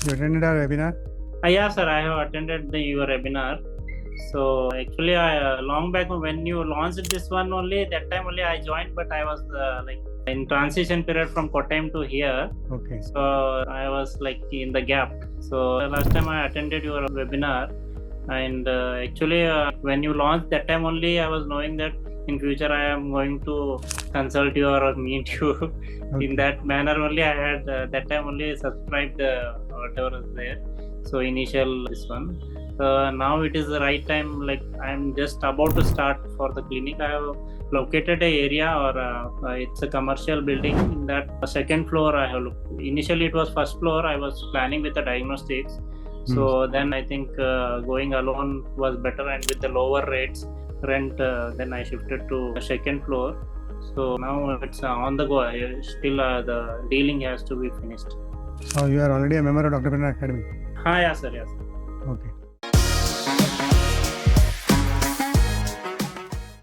You attended our webinar? Yeah, sir, I have attended your webinar. So actually, I long back when you launched this one only, that time only I joined, but I was like in transition period from Kottayam to here. Okay. So I was like in the gap. So last time I attended your webinar, and actually when you launched that time only, I was knowing that in future I am going to consult you or meet you. Okay. In that manner only I had that time only subscribed whatever is there. So initial this one. Now it is the right time. Like I'm just about to start for the clinic. I have located a area or it's a commercial building. In that second floor, I have looked. Initially it was first floor. I was planning with the diagnostics. So then I think going alone was better, and with the lower rates rent, then I shifted to the second floor. So now it's on the go. Still the dealing has to be finished. So you are already a member of Doctorpreneur Academy? Yeah, sir. Yes. Okay.